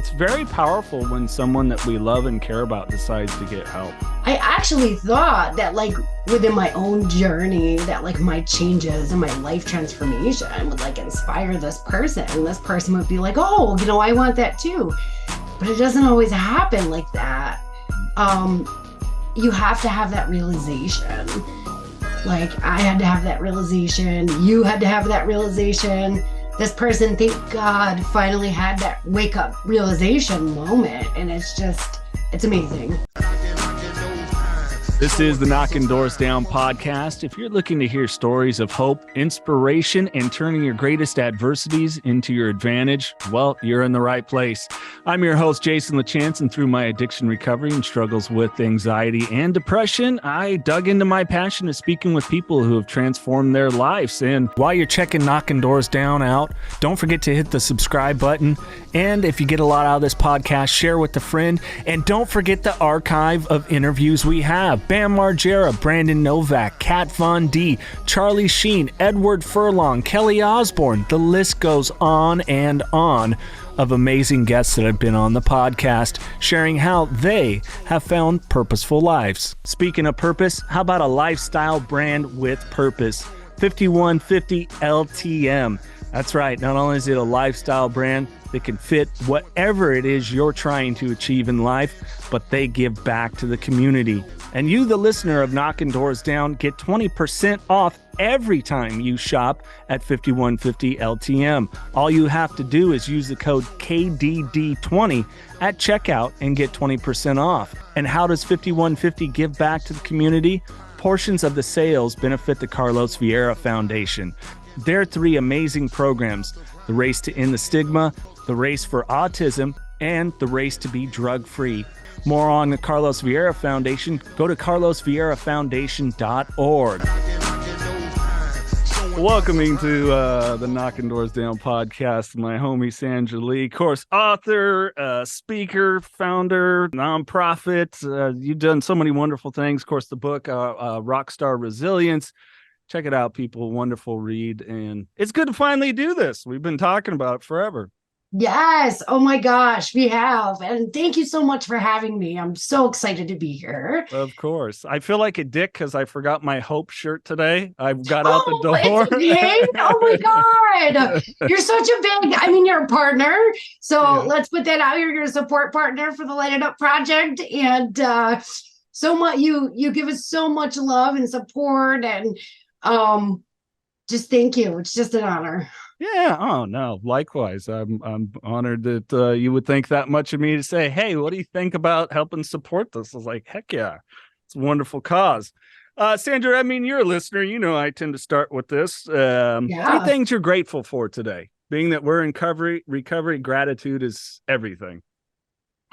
it's very powerful when someone that we love and care about decides to get help. I actually thought that like within my own journey that like my changes and my life transformation would like inspire this person, and this person would be like, oh, you know, I want that too. But it doesn't always happen like that. You have to have that realization. Like I had to have that realization. You had to have that realization. This person, thank God, finally had that wake up realization moment. And it's amazing. This is the Knockin Doorz Down podcast. If you're looking to hear stories of hope, inspiration, and turning your greatest adversities into your advantage, well, you're in the right place. I'm your host, Jason LaChance, and through my addiction recovery and struggles with anxiety and depression, I dug into my passion of speaking with people who have transformed their lives. And while you're checking Knockin Doorz Down out, don't forget to hit the subscribe button. And if you get a lot out of this podcast, share with a friend. And don't forget the archive of interviews we have. Bam Margera, Brandon Novak, Kat Von D, Charlie Sheen, Edward Furlong, Kelly Osborne. The list goes on and on of amazing guests that have been on the podcast, sharing how they have found purposeful lives. Speaking of purpose, how about a lifestyle brand with purpose? 5150 LTM. That's right. Not only is it a lifestyle brand that can fit whatever it is you're trying to achieve in life, but they give back to the community. And you, the listener of Knockin Doorz Down, get 20% off every time you shop at 5150 LTM. All you have to do is use the code KDD20 at checkout and get 20% off. And how does 5150 give back to the community? Portions of the sales benefit the Carlos Vieira Foundation. Their three amazing programs: the Race to End the Stigma, the Race for Autism, and the Race to be Drug-Free. More on the Carlos Vieira Foundation, go to carlosvierafoundation.org. Welcoming to the Knockin Doorz Down podcast, my homie Sandra Lee, of course, author, speaker, founder, nonprofit. You've done so many wonderful things. Of course, the book, Rockstar Resilience. Check it out, people. Wonderful read. And it's good to finally do this. We've been talking about it forever. Yes. Oh my gosh, we have. And thank you so much for having me. I'm so excited to be here. Of course. I feel like a dick because I forgot my Hope shirt today. I got out the door. It's okay. Oh my God. You're such a big, you're a partner. So yeah. Let's put that out here. You're a support partner for the Lightitup project. And so much, you give us so much love and support, and just thank you. It's just an honor. Yeah. Oh no. Likewise. I'm honored that you would think that much of me to say, hey, what do you think about helping support this? I was like, heck yeah, it's a wonderful cause. Sandra, you're a listener. You know, I tend to start with this. 3 things you're grateful for today. Being that we're in recovery, gratitude is everything.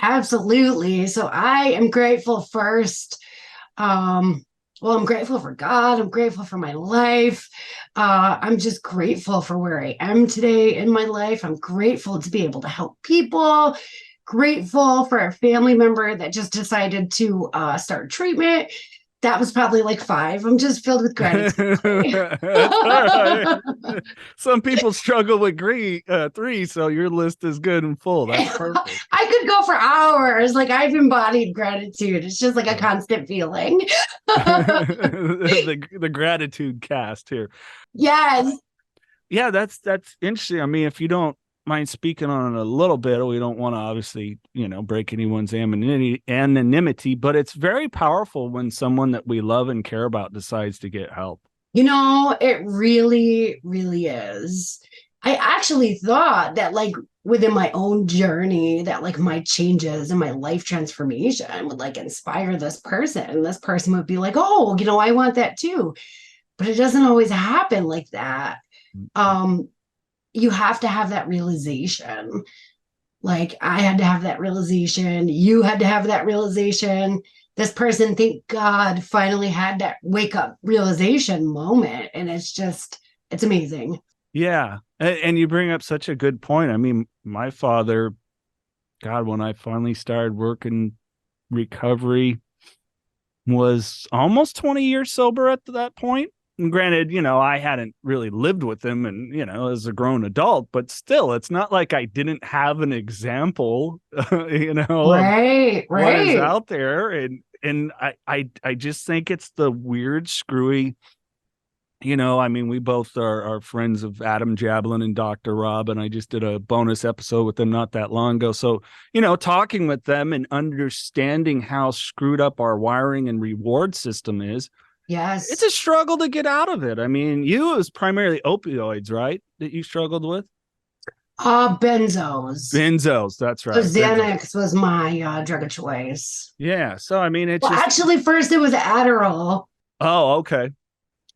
Absolutely. So I am grateful first. Well, I'm grateful for God. I'm grateful for my life. I'm just grateful for where I am today in my life. I'm grateful to be able to help people. Grateful for a family member that just decided to start treatment. That was probably like 5. I'm just filled with gratitude. Right. Some people struggle with 3, so your list is good and full. That's perfect. I could go for hours. Like I've embodied gratitude. It's just like a constant feeling. the gratitude cast here. Yes. Yeah, that's interesting. If you don't mind speaking on it a little bit, we don't want to obviously, break anyone's anonymity, but it's very powerful when someone that we love and care about decides to get help. It really, really is. I actually thought that like within my own journey that like my changes and my life transformation would like inspire this person, and this person would be like, oh, I want that too. But it doesn't always happen like that. You have to have that realization. Like I had to have that realization. You had to have that realization. This person, thank God, finally had that wake up realization moment. And it's amazing. Yeah. And you bring up such a good point. My father, God, when I finally started working recovery, was almost 20 years sober at that point. granted, I hadn't really lived with him and, as a grown adult, but still, it's not like I didn't have an example, of Right, what is right. out there. And I just think it's the weird, screwy, we both are friends of Adam Jablin and Dr. Rob, and I just did a bonus episode with them not that long ago. So, talking with them and understanding how screwed up our wiring and reward system is, it's Yes. a struggle to get out of it. I mean, it was primarily opioids, right? That you struggled with? Benzos. Benzos, that's So right. Benzos. Xanax was my drug of choice. Yeah. So, I mean, it's Well, just, actually, first it was Adderall, oh, okay.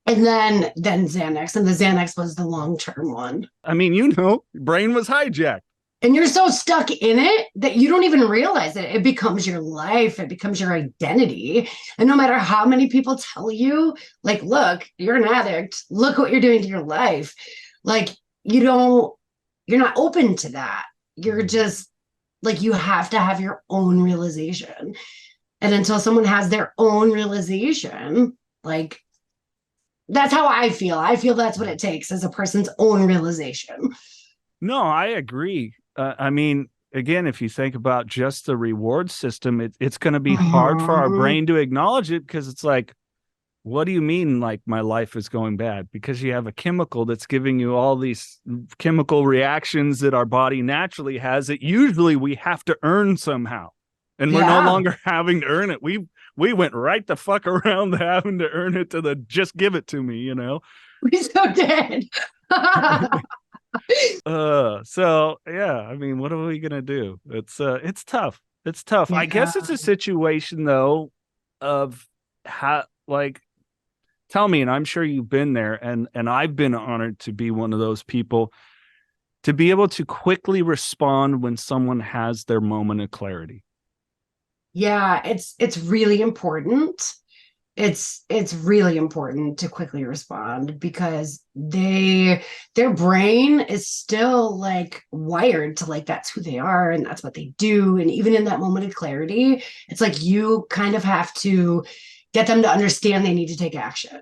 and then Xanax, and the Xanax was the long-term one. I mean, brain was hijacked. And you're so stuck in it that you don't even realize it. It becomes your life. It becomes your identity. And no matter how many people tell you, like, look, you're an addict. Look what you're doing to your life. Like, you're not open to that. You're just like, you have to have your own realization. And until someone has their own realization, like, that's how I feel. I feel that's what it takes, as a person's own realization. No, I agree. I mean, again, if you think about just the reward system, it's going to be hard for our Mhm. brain to acknowledge it, because it's like, what do you mean, like, my life is going bad? Because you have a chemical that's giving you all these chemical reactions that our body naturally has, that usually we have to earn somehow. And we're no Yeah, longer having to earn it. We went right the fuck around having to earn it to the just give it to me. we so did. So yeah, I mean, what are we gonna do? It's tough. It's tough. I Yeah. guess it's a situation though of how, like, tell me, and I'm sure you've been there, and I've been honored to be one of those people, to be able to quickly respond when someone has their moment of clarity. Yeah, it's really important. It's really important to quickly respond, because their brain is still like wired to, like, that's who they are and that's what they do. And even in that moment of clarity, it's like you kind of have to get them to understand they need to take action.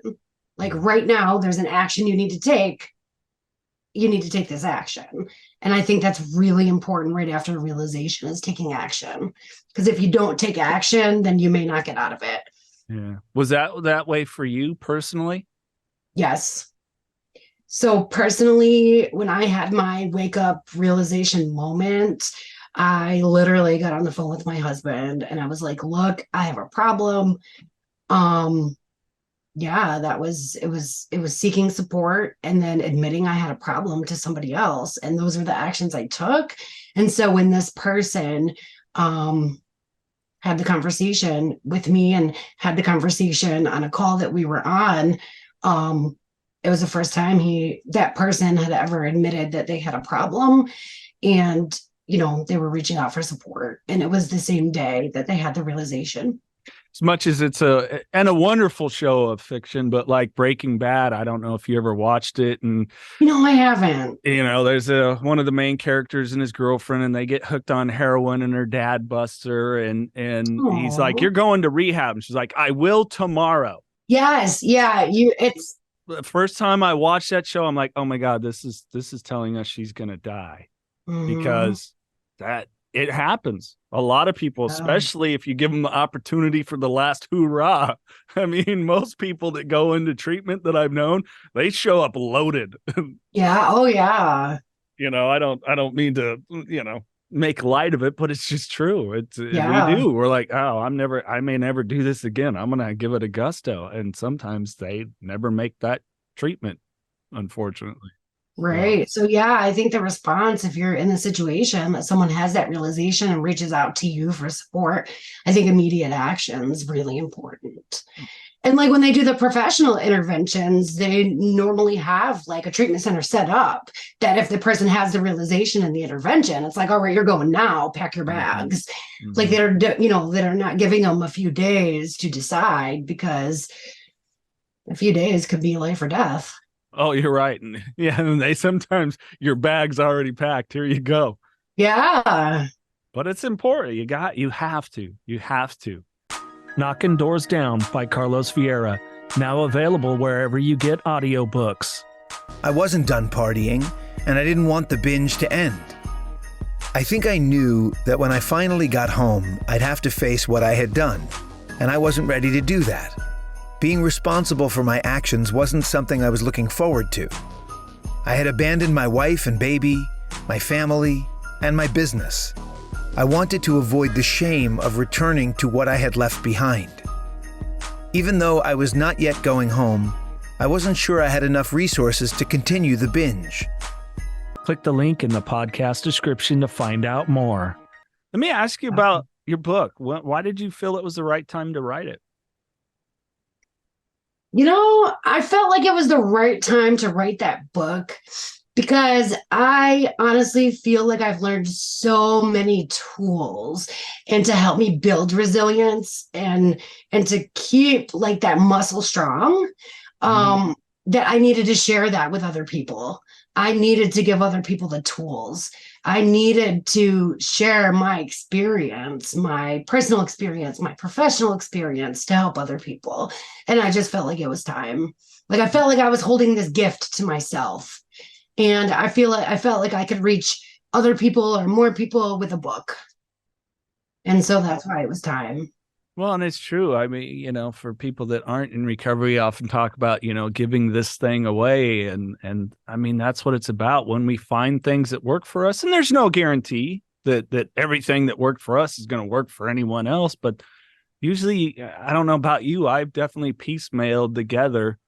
Like, right now, there's an action you need to take. You need to take this action. And I think that's really important right after the realization, is taking action. Because if you don't take action, then you may not get out of it. Yeah. Was that way for you personally? Yes. So personally, when I had my wake up realization moment, I literally got on the phone with my husband and I was like, look, I have a problem. Um, yeah, it was seeking support and then admitting I had a problem to somebody else. And those are the actions I took. And so when this person had the conversation with me and had the conversation on a call that we were on, it was the first time that person had ever admitted that they had a problem. And they were reaching out for support, and it was the same day that they had the realization. As much as it's a wonderful show of fiction, but like Breaking Bad, I don't know if you ever watched it. And I haven't. there's one of the main characters and his girlfriend, and they get hooked on heroin, and her dad busts her, and he's like, Aww. "You're going to rehab," and she's like, "I will tomorrow." Yes, yeah, it's The first time I watched that show, I'm like, "Oh my god, this is telling us she's gonna die," mhm. because that it happens. A lot of people, especially if you give them the opportunity for the last hoorah. I mean, most people that go into treatment that I've known, they show up loaded. Yeah, oh yeah. I don't mean to, make light of it, but it's just true. We Yeah. do. We're like, oh, I may never do this again. I'm gonna give it a gusto, and sometimes they never make that treatment, unfortunately. So, Right. So yeah, I think the response, if you're in the situation that someone has that realization and reaches out to you for support, I think immediate action is really important. And like when they do the professional interventions, they normally have like a treatment center set up that if the person has the realization in the intervention, it's like, all right, you're going now, pack your bags. Like mhm. they're not giving them a few days to decide, because a few days could be life or death. Oh, you're right. And yeah, and they sometimes, your bag's already packed. Here you go. Yeah. But it's important. You have to. Knockin' Doorz Down by Carlos Vieira Now available wherever you get audiobooks. I wasn't done partying, and I didn't want the binge to end. I think I knew that when I finally got home, I'd have to face what I had done, and I wasn't ready to do that. Being responsible for my actions wasn't something I was looking forward to. I had abandoned my wife and baby, my family, and my business. I wanted to avoid the shame of returning to what I had left behind. Even though I was not yet going home, I wasn't sure I had enough resources to continue the binge. Click the link in the podcast description to find out more. Let me ask you about your book. Why did you feel it was the right time to write it? I felt like it was the right time to write that book because I honestly feel like I've learned so many tools and to help me build resilience and to keep like that muscle strong, that I needed to share that with other people. I needed to give other people the tools. I needed to share my experience, my personal experience, my professional experience to help other people. And I just felt like it was time. Like I felt like I was holding this gift to myself. And I felt like I could reach other people or more people with a book. And so that's why it was time. Well, and it's true. I mean, for people that aren't in recovery, often talk about, giving this thing away. And I mean, that's what it's about when we find things that work for us. And there's no guarantee that everything that worked for us is going to work for anyone else. But usually, I don't know about you, I've definitely piecemealed together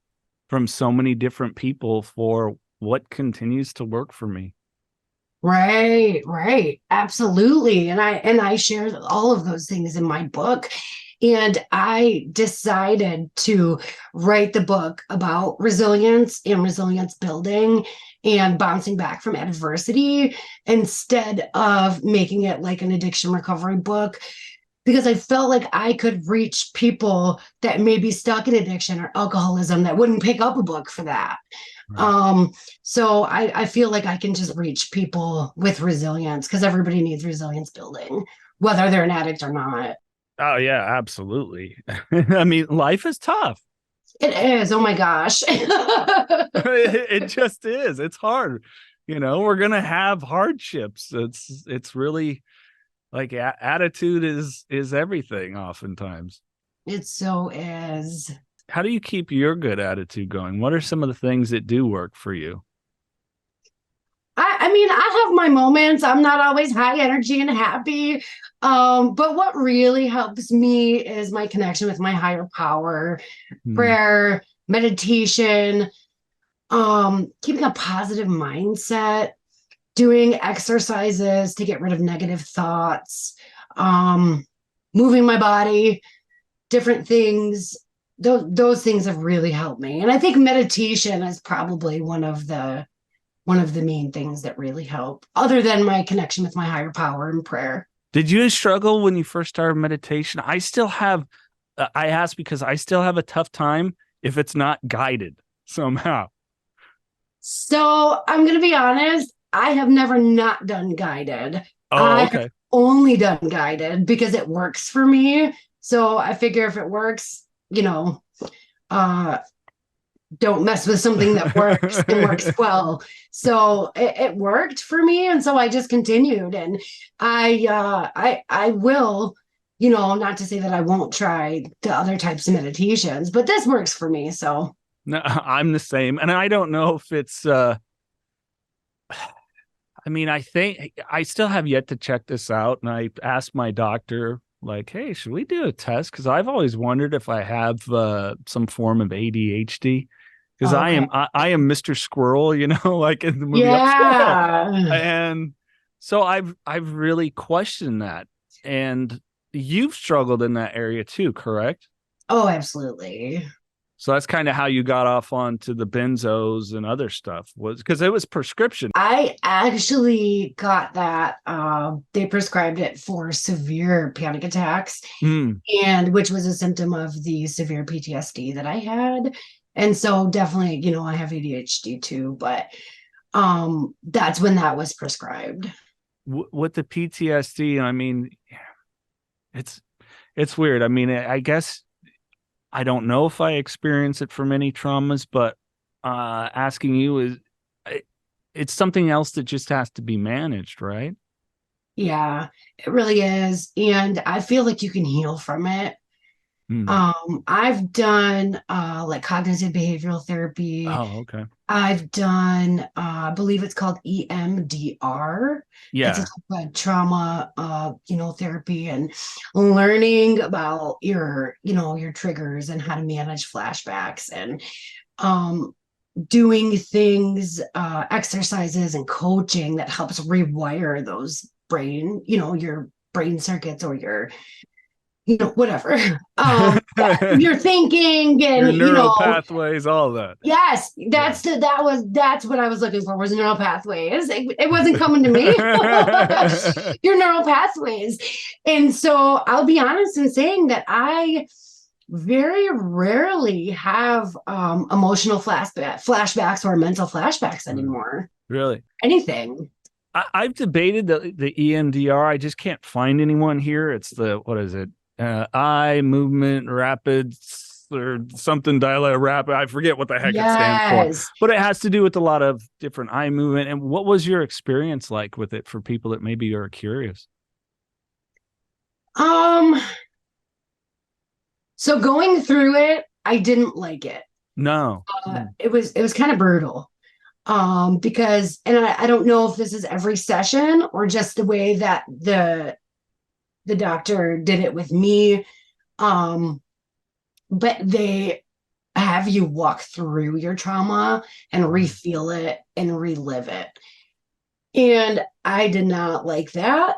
from so many different people for what continues to work for me. Right. Absolutely. And I share all of those things in my book. And I decided to write the book about resilience and resilience building and bouncing back from adversity instead of making it like an addiction recovery book, because I felt like I could reach people that may be stuck in addiction or alcoholism that wouldn't pick up a book for that. Right. So I feel like I can just reach people with resilience because everybody needs resilience building, whether they're an addict or not. Oh, yeah, absolutely. I mean, life is tough. It is. Oh, my gosh. It just is. It's hard. We're going to have hardships. It's really like attitude is everything oftentimes. It so is. How do you keep your good attitude going? What are some of the things that do work for you? I mean, I have my moments. I'm not always high energy and happy. But what really helps me is my connection with my higher power, prayer, meditation, keeping a positive mindset, doing exercises to get rid of negative thoughts, moving my body, different things. Those things have really helped me. And I think meditation is probably one of the main things that really help, other than my connection with my higher power and prayer. Did you struggle when you first started meditation? I still have, I ask because I still have a tough time if it's not guided somehow. So I'm going to be honest, I have never not done guided. Oh, okay. I've only done guided because it works for me. So I figure if it works, don't mess with something that works and works well. So it worked for me. And so I just continued, and I will, not to say that I won't try the other types of meditations, but this works for me. So no, I'm the same. And I don't know if it's, I mean, I think I still have yet to check this out. And I asked my doctor, like, hey, should we do a test? Because I've always wondered if I have some form of ADHD. Because I am Mr. Squirrel, like in the movie. Yeah. And so I've really questioned that. And you've struggled in that area too, correct? Oh, absolutely. So that's kind of how you got off onto the benzos and other stuff, was because it was prescription. I actually got that. They prescribed it for severe panic attacks, and which was a symptom of the severe PTSD that I had. And so definitely, I have ADHD too, but that's when that was prescribed. With the PTSD, I mean, it's weird. I mean, I guess I don't know if I experience it from any traumas, but asking you is it's something else that just has to be managed, right? Yeah, it really is. And I feel like you can heal from it. Mm. I've done like cognitive behavioral therapy. Oh, okay. I've done I believe it's called EMDR. It's a Yeah. type of trauma therapy, and learning about your triggers and how to manage flashbacks, and doing things, exercises and coaching that helps rewire those your brain circuits, or your whatever you're thinking, Your and neural pathways, all that. yes, Yeah. that's what I was looking for, was neural pathways. It wasn't coming to me. Your neural pathways. And so I'll be honest in saying that I very rarely have emotional flashbacks or mental flashbacks anymore. Really? Anything. I've debated the EMDR. I just can't find anyone here. It's what is it? Eye movement rapid or something dilated rapid. I forget what the heck it stands for, but it has to do with a lot of different eye movement. And what was your experience like with it for people that maybe are curious? So going through it, I didn't like it. No. It was kind of brutal. Because, and I don't know if this is every session or just the way that the doctor did it with me. But they have you walk through your trauma and re-feel it and relive it. And I did not like that.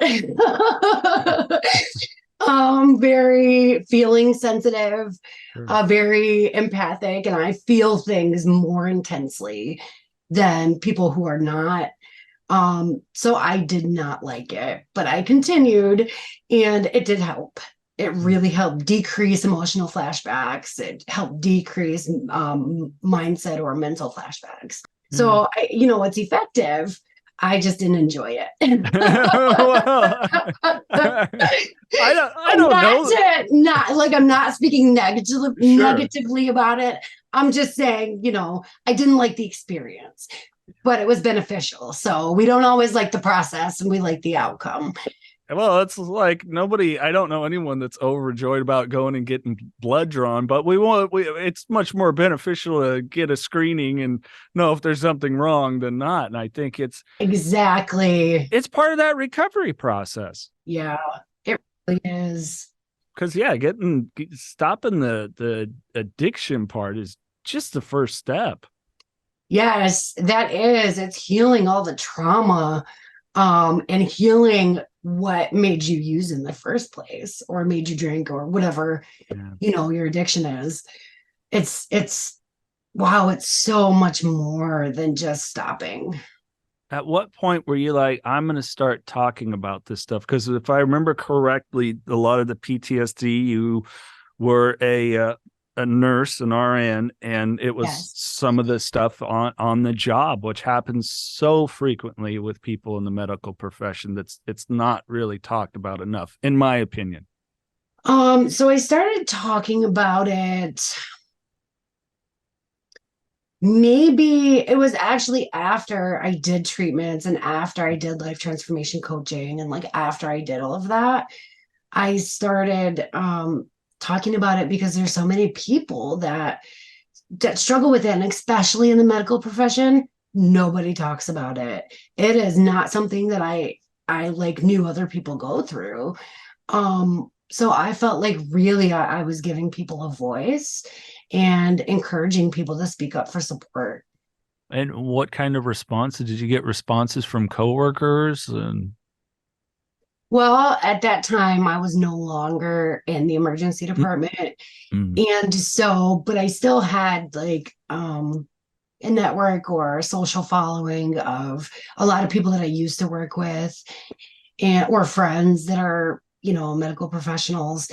Very feeling sensitive, Sure. very empathic, and I feel things more intensely than people who are not. So I did not like it, but I continued, and it did help. It really helped decrease emotional flashbacks. It helped decrease mindset or mental flashbacks. So it's effective. I just didn't enjoy it. Well, I don't know. Not like I'm not speaking negatively about it. I'm just saying, I didn't like the experience, but it was beneficial. So we don't always like the process, and we like the outcome. Well, it's like I don't know anyone that's overjoyed about going and getting blood drawn, but it's much more beneficial to get a screening and know if there's something wrong than not. And I think it's part of that recovery process. Yeah, it really is. Because stopping the addiction part is just the first step. Yes, that is. It's healing all the trauma, and healing what made you use in the first place, or made you drink, or whatever, your addiction is. It's wow, it's so much more than just stopping. At what point were you like, I'm going to start talking about this stuff? Because if I remember correctly, a lot of the PTSD, you were a nurse, an RN, and it was some of the stuff on the job, which happens so frequently with people in the medical profession. It's not really talked about enough, in my opinion. So I started talking about it. Maybe it was actually after I did treatments, and after I did life transformation coaching, and like after I did all of that, I started talking about it, because there's so many people that struggle with it, and especially in the medical profession, nobody talks about it. It is not something that I like knew other people go through. So I felt like really I was giving people a voice and encouraging people to speak up for support. And what kind of responses did you get? Responses from coworkers? Well, at that time, I was no longer in the emergency department. And so, but I still had like a network or a social following of a lot of people that I used to work with, or friends that are, medical professionals.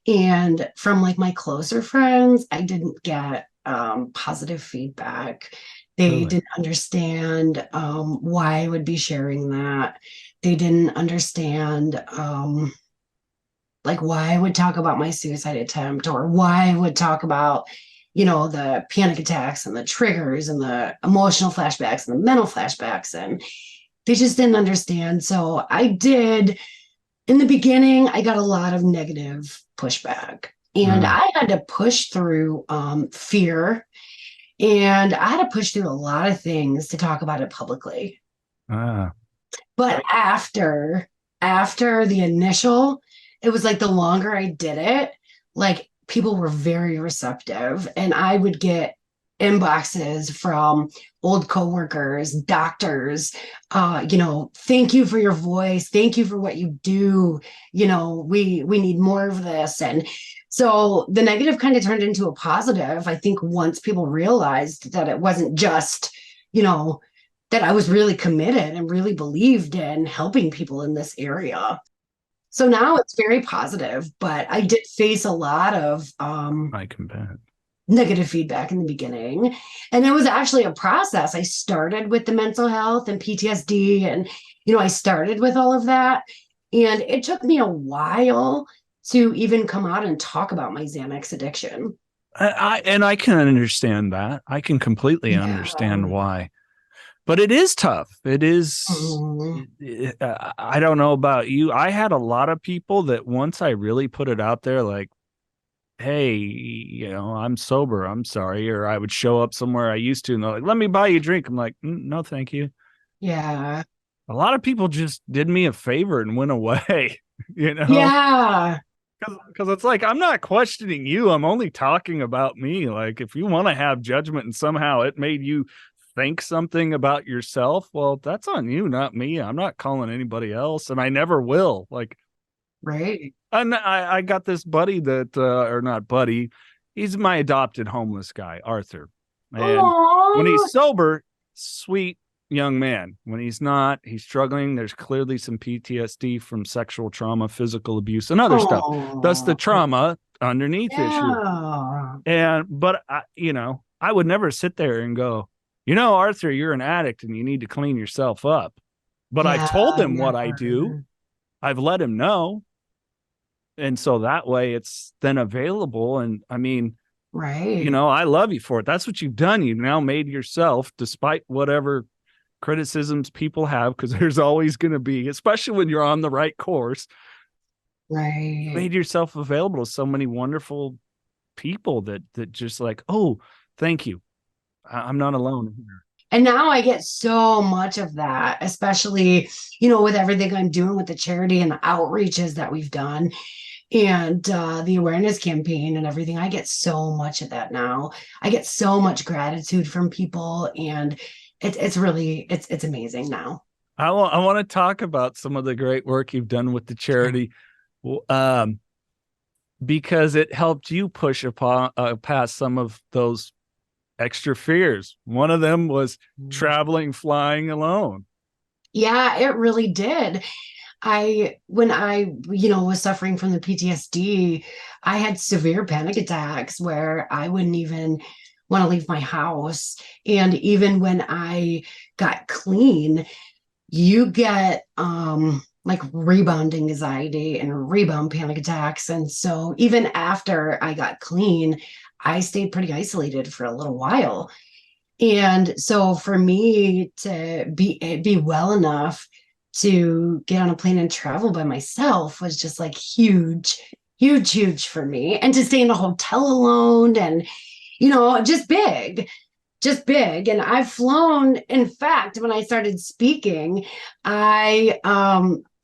And from like my closer friends, I didn't get positive feedback. They didn't understand why I would be sharing that. They didn't understand Like why I would talk about my suicide attempt, or why I would talk about, the panic attacks and the triggers and the emotional flashbacks and the mental flashbacks. And they just didn't understand. So I did, in the beginning, I got a lot of negative pushback. And I had to push through fear, and I had to push through a lot of things to talk about it publicly. But after the initial, it was like the longer I did it, like people were very receptive, and I would get inboxes from old coworkers, doctors, thank you for your voice, thank you for what you do, we need more of this. And so the negative kind of turned into a positive, I think, once people realized that it wasn't just, that I was really committed and really believed in helping people in this area. So now it's very positive, but I did face a lot of I can bet. Negative feedback in the beginning. And it was actually a process. I started with the mental health and PTSD, and, I started with all of that. And it took me a while to even come out and talk about my Xanax addiction. I can understand that. I can completely understand why. But it is tough. It is. I don't know about you. I had a lot of people that once I really put it out there, like, hey, I'm sober, I'm sorry. Or I would show up somewhere I used to, and they're like, let me buy you a drink. I'm like, no, thank you. Yeah. A lot of people just did me a favor and went away, Yeah. Because it's like, I'm not questioning you. I'm only talking about me. Like, if you want to have judgment and somehow it made you think something about yourself, well, that's on you, not me. I'm not calling anybody else, and I never will. Like, right. And I got this buddy that, or not buddy, he's my adopted homeless guy, Arthur. And when he's sober, sweet young man. When he's not, he's struggling. There's clearly some PTSD from sexual trauma, physical abuse, and other stuff. That's the trauma underneath issue. But I would never sit there and go, Arthur, you're an addict and you need to clean yourself up. But I told him what I do. I've let him know. And so that way it's then available. And I mean, right. I love you for it. That's what you've done. You've now made yourself, despite whatever criticisms people have, because there's always going to be, especially when you're on the right course, right. Made yourself available to so many wonderful people that just like, oh, thank you. I'm not alone here. And now I get so much of that, especially, with everything I'm doing with the charity and the outreaches that we've done, and the awareness campaign and everything. I get so much of that now. I get so much gratitude from people, and it's really, it's amazing now. I want to talk about some of the great work you've done with the charity, because it helped you push past some of those extra fears. One of them was traveling, flying alone. Yeah, it really did. When I was suffering from the PTSD, I had severe panic attacks where I wouldn't even want to leave my house. And even when I got clean, you get like rebound anxiety and rebound panic attacks. And so even after I got clean, I stayed pretty isolated for a little while. And so for me to be well enough to get on a plane and travel by myself was just like huge for me. And to stay in a hotel alone, and, just big. And I've flown. In fact, when I started speaking, I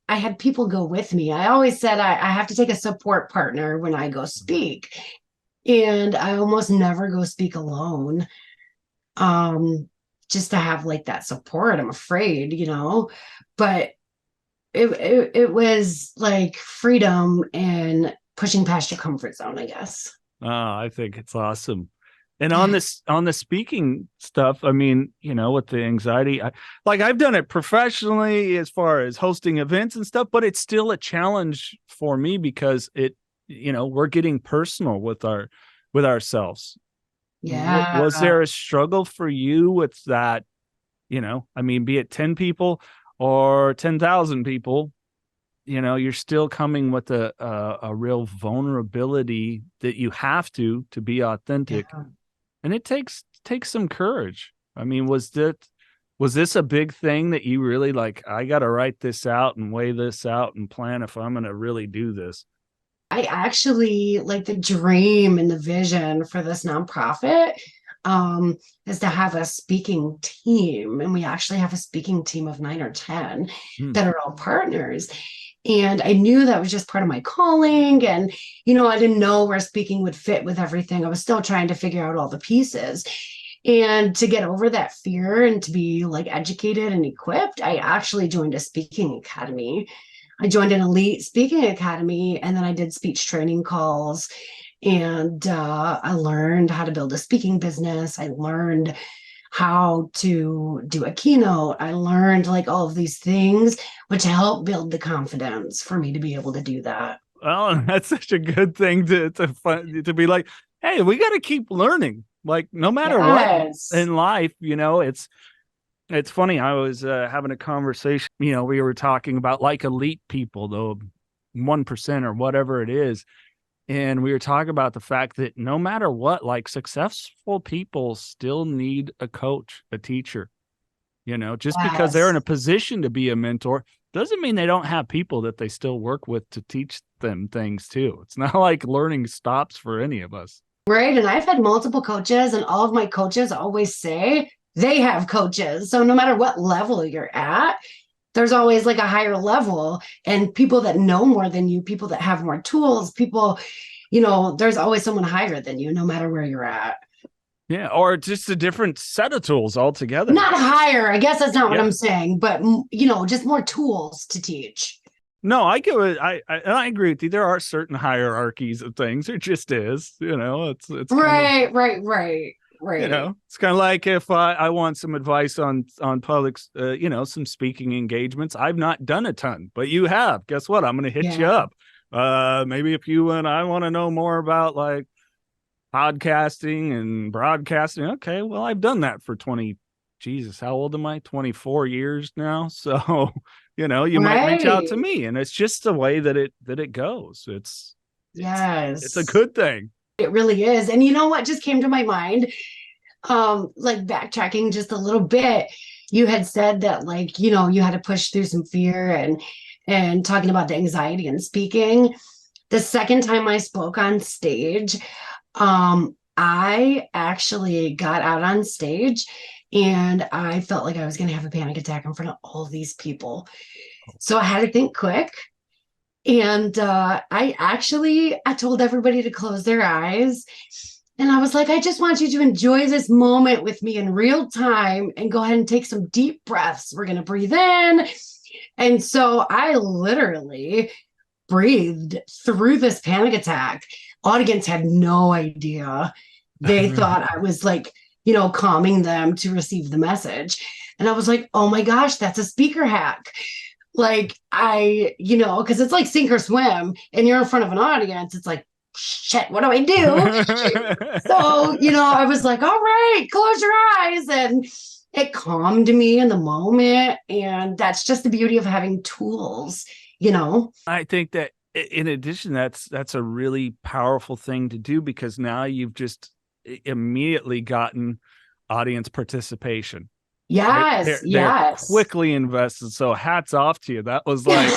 had people go with me. I always said I have to take a support partner when I go speak. And I almost never go speak alone. Just to have like that support. I'm afraid, but it was like freedom and pushing past your comfort zone, I guess. Oh, I think it's awesome. And on the speaking stuff, I mean, with the anxiety, I've done it professionally as far as hosting events and stuff, but it's still a challenge for me because we're getting personal with ourselves. Yeah. Was there a struggle for you with that? Be it 10 people or 10,000 people, you're still coming with a real vulnerability that you have to be authentic. Yeah. And it takes some courage. I mean, was this a big thing that you really like, I got to write this out and weigh this out and plan if I'm going to really do this? I actually like the dream and the vision for this nonprofit is to have a speaking team. And we actually have a speaking team of 9 or 10 that are all partners. And I knew that was just part of my calling. And, I didn't know where speaking would fit with everything. I was still trying to figure out all the pieces. And to get over that fear and to be like educated and equipped, I actually joined a speaking academy. I joined an elite speaking academy, and then I did speech training calls, and I learned how to build a speaking business. I learned how to do a keynote. I learned like all of these things, which helped build the confidence for me to be able to do that. Oh, that's such a good thing to be like, hey, we got to keep learning. Like, no matter what in life, it's funny. I was having a conversation, we were talking about like elite people, the 1% or whatever it is. And we were talking about the fact that no matter what, like successful people still need a coach, a teacher, just because they're in a position to be a mentor doesn't mean they don't have people that they still work with to teach them things too. It's not like learning stops for any of us. Right. And I've had multiple coaches, and all of my coaches always say they have coaches. So no matter what level you're at, there's always like a higher level, and people that know more than you, people that have more tools, people, there's always someone higher than you, no matter where you're at. Yeah. Or just a different set of tools altogether. Not higher. I guess that's not what I'm saying, but just more tools to teach. No, I get it. I agree with you. There are certain hierarchies of things. There just is, it's right. It's kind of like if I want some advice on public, some speaking engagements. I've not done a ton, but you have. Guess what? I'm going to hit you up. Maybe if you and I want to know more about like podcasting and broadcasting. Okay, well, I've done that for how old am I? 24 years now. So, you might reach out to me, and it's just the way that it goes. It's a good thing. It really is. And you know what just came to my mind? Like backtracking just a little bit, you had said that like, you had to push through some fear and talking about the anxiety and speaking. The second time I spoke on stage, I actually got out on stage and I felt like I was going to have a panic attack in front of all these people. So I had to think quick. And I told everybody to close their eyes. And I was like, I just want you to enjoy this moment with me in real time and go ahead and take some deep breaths. We're going to breathe in. And so I literally breathed through this panic attack. Audience had no idea. They thought I was like, calming them to receive the message. And I was like, oh my gosh, that's a speaker hack. Like because it's like sink or swim, and you're in front of an audience. It's like, shit, what do I do? So, I was like, all right, close your eyes. And it calmed me in the moment. And that's just the beauty of having tools, I think that in addition, that's a really powerful thing to do, because now you've just immediately gotten audience participation. Yes, they're quickly invested. So hats off to you. That was like,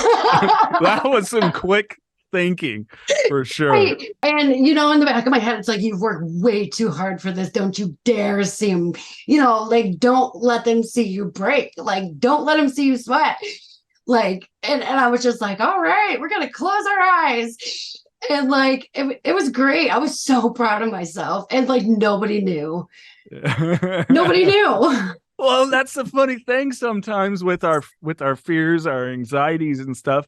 that was some quick thinking for sure. Right. And, in the back of my head, it's like, you've worked way too hard for this. Don't you dare seem, like, don't let them see you break. Like, don't let them see you sweat. Like, and I was just like, all right, we're going to close our eyes. And like, it was great. I was so proud of myself. And like, nobody knew. Nobody knew. Well, that's the funny thing sometimes with our fears, our anxieties and stuff.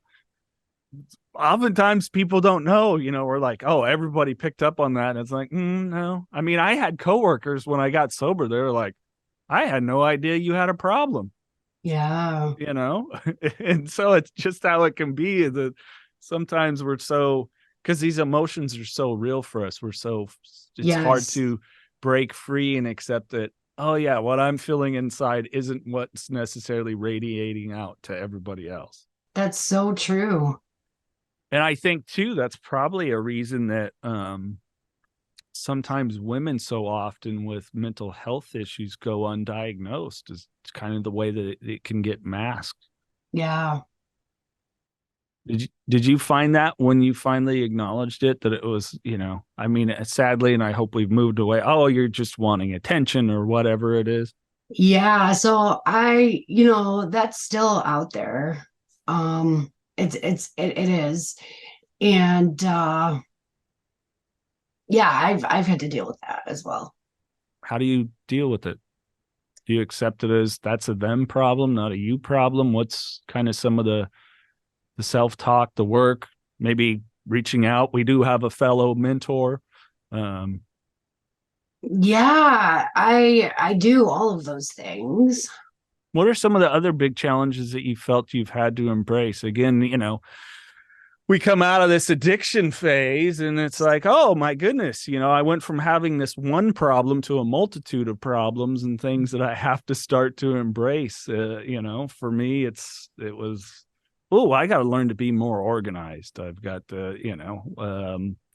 Oftentimes people don't know, we're like, oh, everybody picked up on that. And it's like, no. I mean, I had coworkers when I got sober. They were like, I had no idea you had a problem. Yeah. And so it's just how it can be that sometimes we're so, because these emotions are so real for us. It's hard to break free and accept that, oh yeah, what I'm feeling inside isn't what's necessarily radiating out to everybody else. That's so true. And I think too, that's probably a reason that sometimes women so often with mental health issues go undiagnosed, is kind of the way that it can get masked. Yeah. Did you find that when you finally acknowledged it, that it was, I mean, sadly, and I hope we've moved away, oh, you're just wanting attention or whatever it is? Yeah. So that's still out there. It is. And yeah, I've had to deal with that as well. How do you deal with it? Do you accept it as that's a them problem, not a you problem? What's kind of some of the self-talk, the work, maybe reaching out? We do have a fellow mentor. Yeah, I do all of those things. What are some of the other big challenges that you felt you've had to embrace? Again, we come out of this addiction phase and it's like, oh my goodness, I went from having this one problem to a multitude of problems and things that I have to start to embrace. For me, it was, I got to learn to be more organized. I've got to,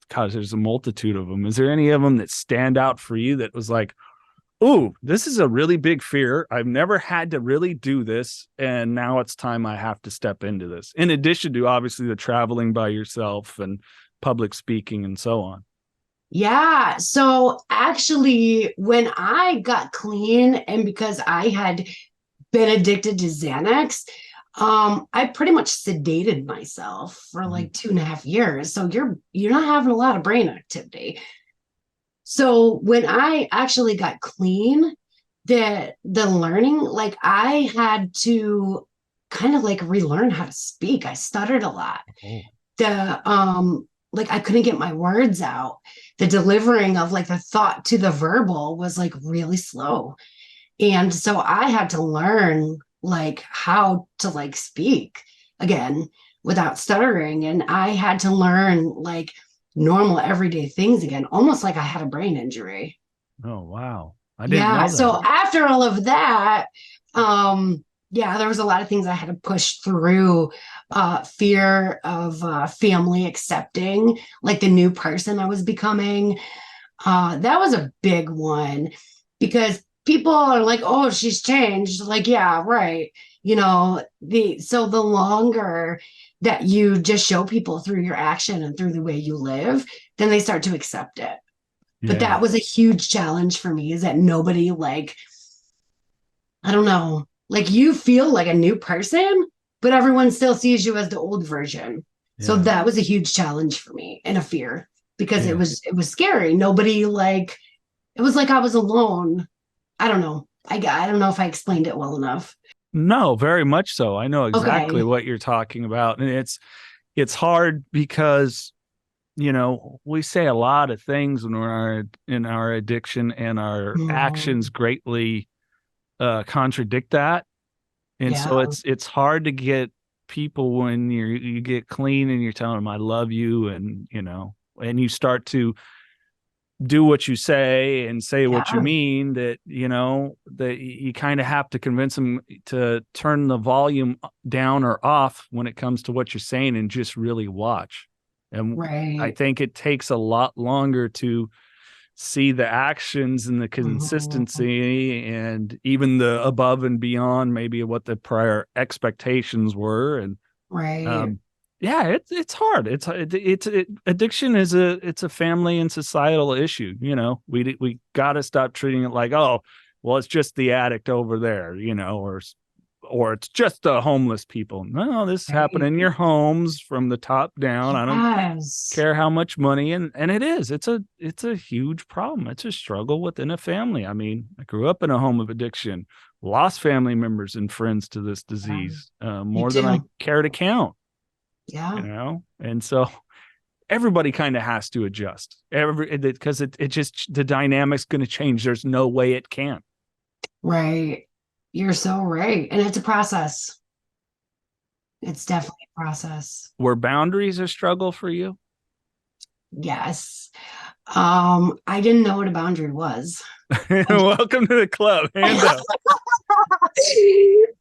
because there's a multitude of them. Is there any of them that stand out for you that was like, oh, this is a really big fear. I've never had to really do this. And now it's time I have to step into this. In addition to obviously the traveling by yourself and public speaking and so on. Yeah. So actually, when I got clean and because I had been addicted to Xanax, I pretty much sedated myself for like 2.5 years. So you're not having a lot of brain activity. So when I actually got clean, the learning, like I had to kind of like relearn how to speak. I stuttered a lot. Like I couldn't get my words out. The delivering of like the thought to the verbal was like really slow. And so I had to learn like how to like speak again without stuttering. And I had to learn like normal everyday things again, almost like I had a brain injury. Oh, wow. I didn't know that. So after all of that, there was a lot of things I had to push through. Fear of family accepting like the new person I was becoming. That was a big one because people are like, oh, she's changed. Like, yeah, right. So the longer that you just show people through your action and through the way you live, then they start to accept it. Yeah. But that was a huge challenge for me, is that nobody like, I don't know, like you feel like a new person, but everyone still sees you as the old version. Yeah. So that was a huge challenge for me and a fear because it was scary. Nobody like, it was like I was alone. I don't know. I don't know if I explained it well enough. No, very much so. I know exactly what you're talking about. And it's hard because, we say a lot of things when we're in our addiction and our actions greatly contradict that. And so it's hard to get people when you get clean and you're telling them, I love you. And, and you start to do what you say and say what you mean, that you kind of have to convince them to turn the volume down or off when it comes to what you're saying and just really watch. And I think it takes a lot longer to see the actions and the consistency and even the above and beyond maybe what the prior expectations were. And it's hard. It's addiction is a family and societal issue. We got to stop treating it like, oh, well, it's just the addict over there, or it's just the homeless people. No, this happened in your homes from the top down. I don't care how much money. And it is, it's a huge problem. It's a struggle within a family. I mean, I grew up in a home of addiction, lost family members and friends to this disease, more than I care to count. Yeah. And so everybody kind of has to adjust because it just, the dynamic's going to change. There's no way it can't. Right. You're so right. And it's a process. It's definitely a process. Were boundaries a struggle for you? Yes. I didn't know what a boundary was. Welcome to the club. Hand up.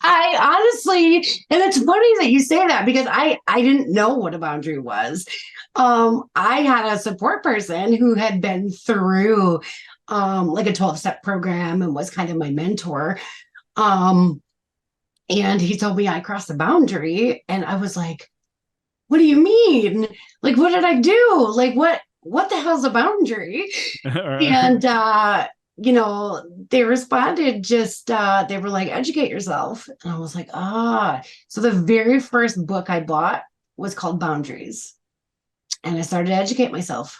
I honestly, and it's funny that you say that because I didn't know what a boundary was. I had a support person who had been through like a 12-step program and was kind of my mentor. And he told me I crossed the boundary, and I was like, what do you mean? Like, what did I do? Like, what the hell's a boundary? And they responded just they were like, educate yourself. And I was like, so the very first book I bought was called Boundaries, and I started to educate myself.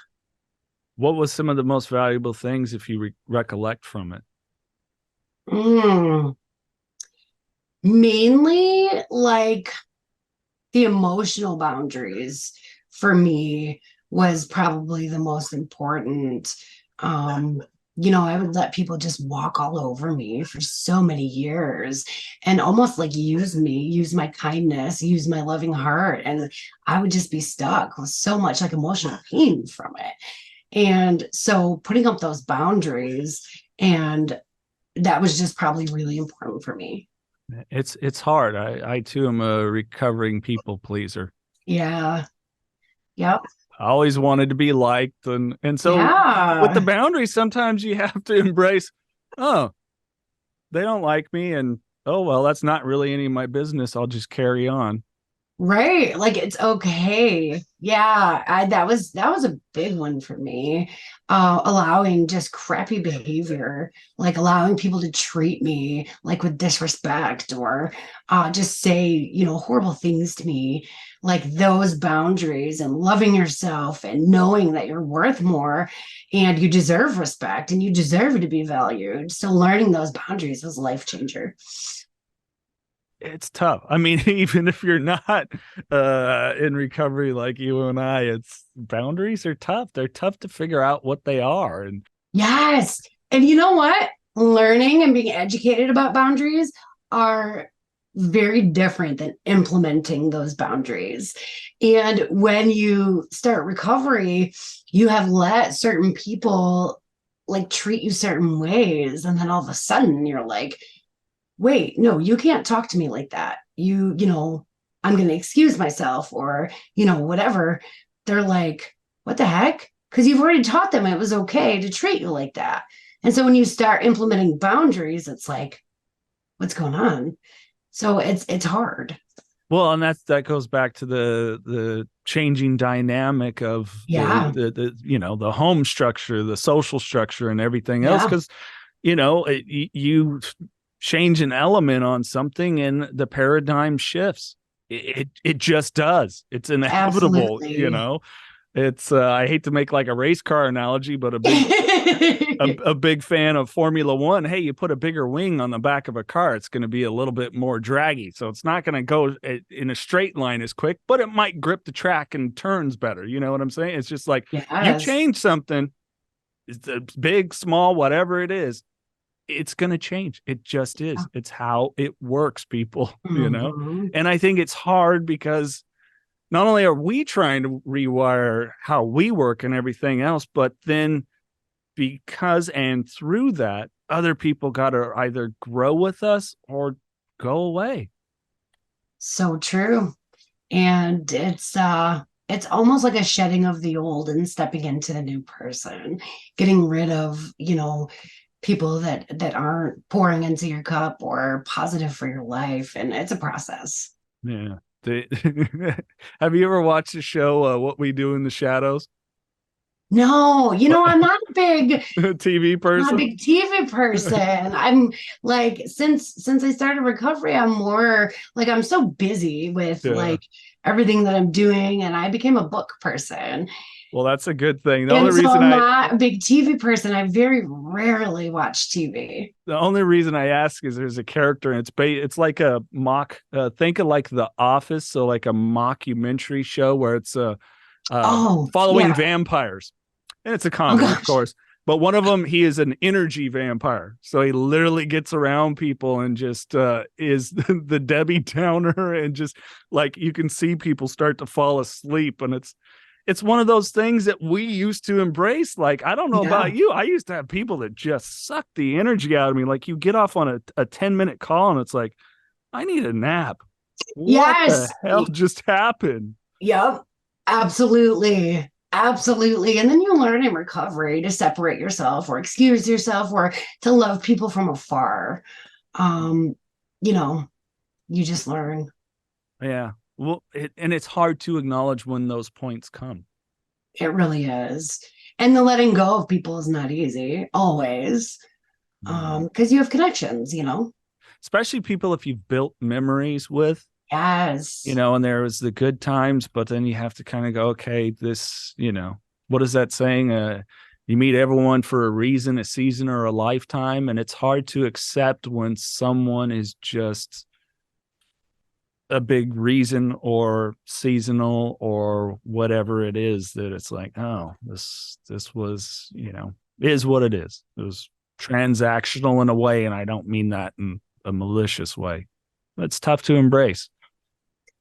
What was some of the most valuable things, if you recollect from it? Mainly like the emotional boundaries for me was probably the most important. I would let people just walk all over me for so many years and almost like use my kindness, use my loving heart. And I would just be stuck with so much like emotional pain from it. And so putting up those boundaries, and that was just probably really important for me. It's hard. I too am a recovering people pleaser. Yeah. Yep. I always wanted to be liked, and so with the boundaries, sometimes you have to embrace, oh, they don't like me, and oh well, that's not really any of my business. I'll just carry on. Right. Like it's okay. Yeah. That was a big one for me. Allowing just crappy behavior, like allowing people to treat me like with disrespect or just say, horrible things to me, like those boundaries, and loving yourself and knowing that you're worth more and you deserve respect and you deserve to be valued. So learning those boundaries was a life changer. It's tough. I mean, even if you're not in recovery like you and I, it's boundaries are tough. They're tough to figure out what they are. And yes. And you know what? Learning and being educated about boundaries are very different than implementing those boundaries. And when you start recovery, you have let certain people like treat you certain ways. And then all of a sudden you're like, wait, no, you can't talk to me like that. I'm going to excuse myself or, whatever. They're like, what the heck? Because you've already taught them it was okay to treat you like that. And so when you start implementing boundaries, it's like, what's going on? So it's hard. Well, and that goes back to the changing dynamic of the home structure, the social structure, and everything else. Because you change an element on something and the paradigm shifts. It just does. It's inevitable. Absolutely. It's I hate to make like a race car analogy, but a big fan of Formula One. Hey, you put a bigger wing on the back of a car, it's going to be a little bit more draggy, so it's not going to go in a straight line as quick, but it might grip the track and turns better. You know what I'm saying? It's just like you change something, it's big, small, whatever it is, it's going to change. It just is. It's how it works, people, And I think it's hard because not only are we trying to rewire how we work and everything else, but then because and through that, other people got to either grow with us or go away. So true. And it's almost like a shedding of the old and stepping into the new person, getting rid of, people that aren't pouring into your cup or positive for your life. And it's a process. Yeah. Have you ever watched the show What We Do in the Shadows? No, I'm not a big TV person. Not a big TV person. I'm like, since I started recovery, I'm more like I'm so busy with like everything that I'm doing, and I became a book person. Well, that's a good thing. The only reason I'm not a big TV person. I very rarely watch TV. The only reason I ask is there's a character, and it's like a mock. Think of like The Office, so like a mockumentary show where it's following vampires, and it's a comedy, of course. But one of them, he is an energy vampire, so he literally gets around people and just is the Debbie Downer, and just like you can see people start to fall asleep, and it's it's one of those things that we used to embrace. Like, I don't know about you. I used to have people that just suck the energy out of me. Like, you get off on a 10-minute call and it's like, I need a nap. What the hell just happened? Yep. Absolutely. Absolutely. And then you learn in recovery to separate yourself or excuse yourself or to love people from afar. You just learn. Yeah. Well, and it's hard to acknowledge when those points come. It really is. And the letting go of people is not easy, always. Because you have connections, Especially people if you've built memories with. Yes. And there was the good times, but then you have to kind of go, okay, this, what is that saying? You meet everyone for a reason, a season, or a lifetime. And it's hard to accept when someone is just a big reason or seasonal or whatever it is, that it's like, oh, this was, is what it is. It was transactional in a way. And I don't mean that in a malicious way. It's tough to embrace.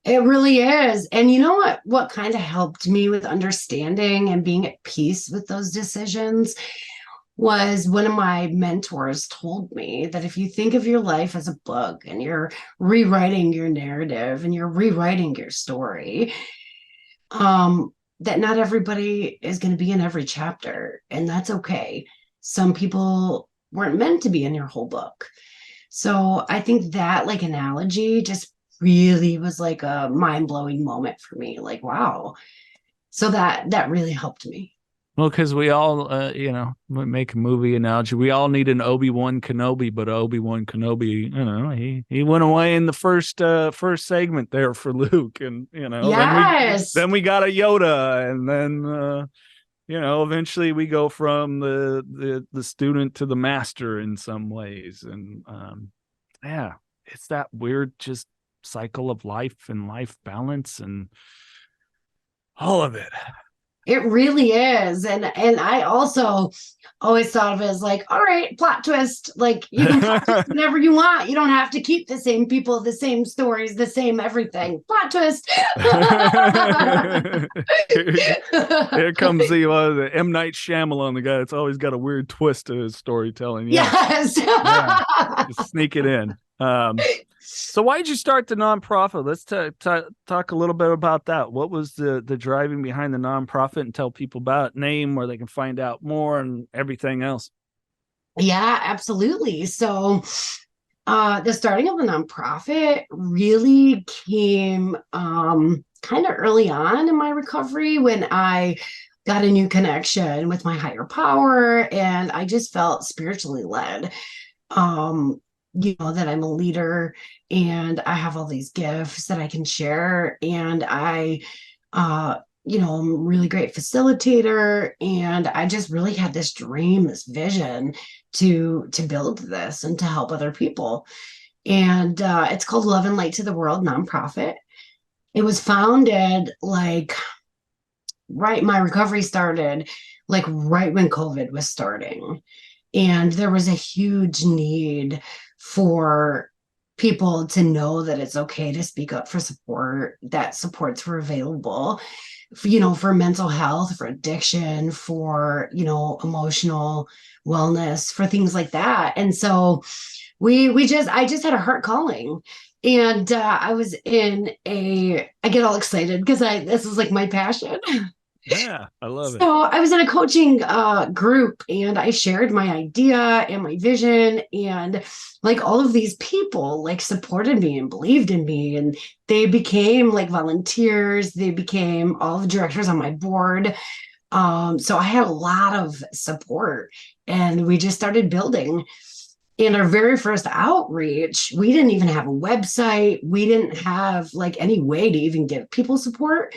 It really is. And you know what kind of helped me with understanding and being at peace with those decisions was one of my mentors told me that if you think of your life as a book and you're rewriting your narrative and you're rewriting your story, that not everybody is going to be in every chapter, and that's okay. Some people weren't meant to be in your whole book. So I think that like analogy just really was like a mind-blowing moment for me. Like, wow. So that really helped me. Well, because we all, make a movie analogy. We all need an Obi-Wan Kenobi, but Obi-Wan Kenobi, he went away in the first segment there for Luke, and yes. then we got a Yoda, and then eventually we go from the student to the master in some ways, and it's that weird just cycle of life and life balance and all of it. It really is. And I also always thought of it as like, all right, plot twist. Like you can plot twist whenever you want. You don't have to keep the same people, the same stories, the same everything. Plot twist. Here comes the M. Night Shyamalan, the guy that's always got a weird twist to his storytelling. Yes. Just sneak it in. So why did you start the nonprofit? Let's talk a little bit about that. What was the driving behind the nonprofit, and tell people about it, name, where they can find out more and everything else? Yeah, absolutely. So the starting of the nonprofit really came kind of early on in my recovery when I got a new connection with my higher power, and I just felt spiritually led. That I'm a leader and I have all these gifts that I can share. And I'm a really great facilitator. And I just really had this dream, this vision to build this and to help other people. And it's called Love and Light to the World Nonprofit. It was founded my recovery started like right when COVID was starting. And there was a huge need for people to know that it's okay to speak up for support, that supports were available, for mental health, for addiction, for, emotional wellness, for things like that. And so I just had a heart calling. And I was I get all excited because this is like my passion. Yeah, I love it. So I was in a coaching group, and I shared my idea and my vision, and like all of these people like supported me and believed in me, and they became like volunteers. They became all the directors on my board. So I had a lot of support, and we just started building. In our very first outreach, we didn't even have a website. We didn't have like any way to even give people support.